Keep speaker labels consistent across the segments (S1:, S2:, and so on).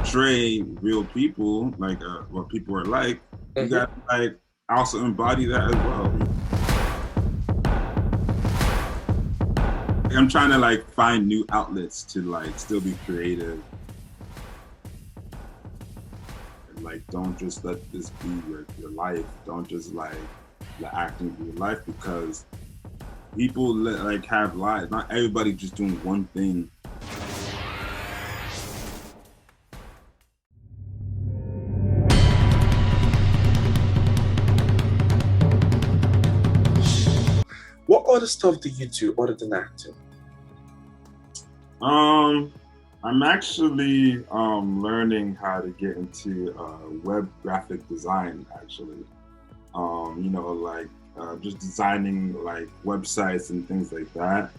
S1: portray real people, like what people are like, you gotta like also embody that as well. I'm trying to like find new outlets to like still be creative. And, like, don't just let this be your life. Don't just like let acting be your life, because people like have lives. Not everybody just doing one thing.
S2: What other stuff do you do other than acting?
S1: I'm actually learning how to get into web graphic design, actually. Like just designing like websites and things like that.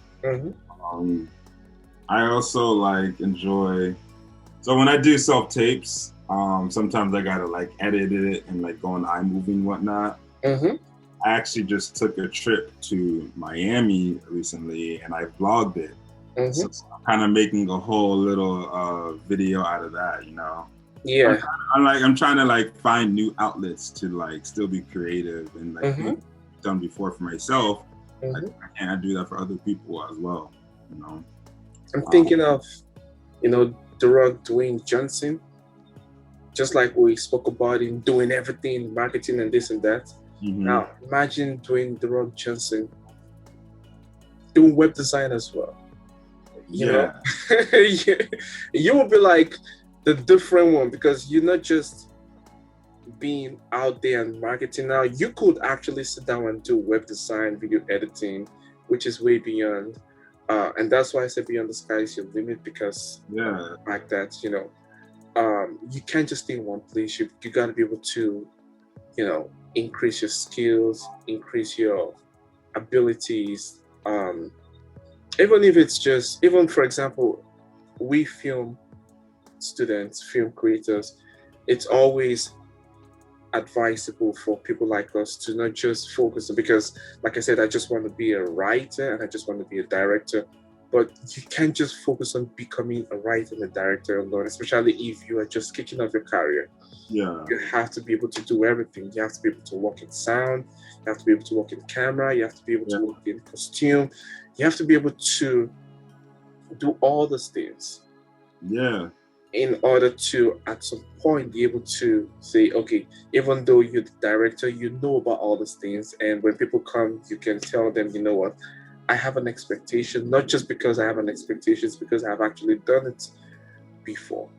S1: I also like enjoy, so when I do self-tapes, sometimes I gotta like edit it and like go on iMovie and whatnot. I actually just took a trip to Miami recently and I vlogged it. So I'm kind of making a whole little video out of that, you know?
S2: Yeah.
S1: I'm trying to like find new outlets to like still be creative and like things I've done before for myself. I do that for other people as well, you know?
S2: I'm thinking of, The Rock, Dwayne Johnson, just like we spoke about him doing everything, marketing and this and that. Now, imagine doing The Rock Johnson doing web design as well. You know? You will be like the different one, because you're not just being out there and marketing now. You could actually sit down and do web design, video editing, which is way beyond. And that's why I say beyond the sky is your limit, because like that, you can't just stay in one place. You got to be able to, increase your skills, increase your abilities. Even if it's just, even for example, we film students, film creators, it's always advisable for people like us to not just focus, because like I said, I just want to be a writer and I just want to be a director, but you can't just focus on becoming a writer and a director alone, especially if you are just kicking off your career. You have to be able to do everything. You have to be able to work in sound, you have to be able to work in camera, you have to be able to work in costume, you have to be able to do all those things. In order to, at some point, be able to say, okay, even though you're the director, you know about all these things. And when people come, you can tell them, you know what, I have an expectation, not just because I have an expectation, it's because I've actually done it before.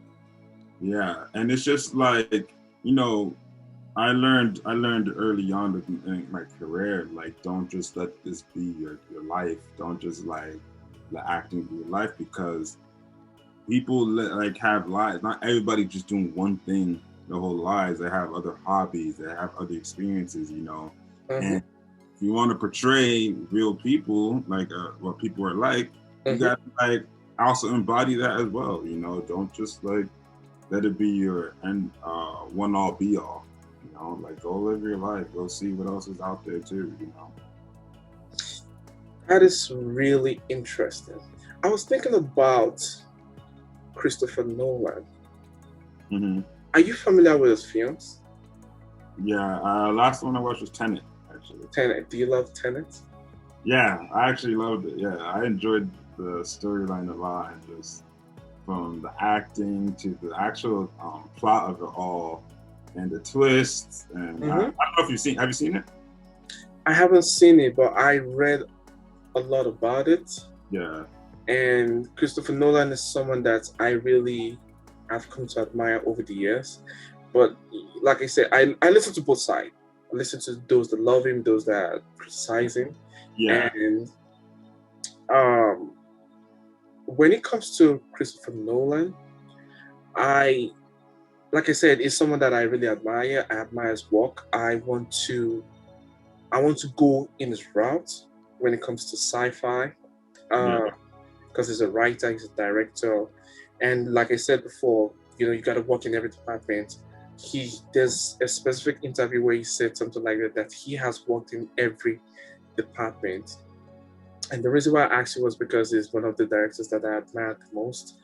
S1: And it's just like, I learned early on in my career, like, don't just let this be your life. Don't just like let acting be your life, because people like have lives. Not everybody just doing one thing their whole lives. They have other hobbies, they have other experiences, And if you want to portray real people, like what people are like, you gotta like also embody that as well. Don't just like let it be your one all be all. Like, go live your life, go see what else is out there too.
S2: That is really interesting. I was thinking about Christopher Nolan. Are you familiar with his films?
S1: Last one I watched was Tenet, actually.
S2: Tenet. Do you love Tenet?
S1: Yeah, I actually loved it. I enjoyed the storyline a lot, and just from the acting to the actual plot of it all, and the twists. And I don't know if have you seen it?
S2: I haven't seen it, but I read a lot about it. And Christopher Nolan is someone that I really have come to admire over the years. But like I said, I listen to both sides. I listen to those that love him, those that criticize him. And when it comes to Christopher Nolan, like I said, is someone that I really admire. I admire his work. I want to go in his route when it comes to sci-fi, because he's a writer, he's a director, and like I said before, you got to work in every department. There's a specific interview where he said something like that he has worked in every department. And the reason why I asked you was because he's one of the directors that I admire the most.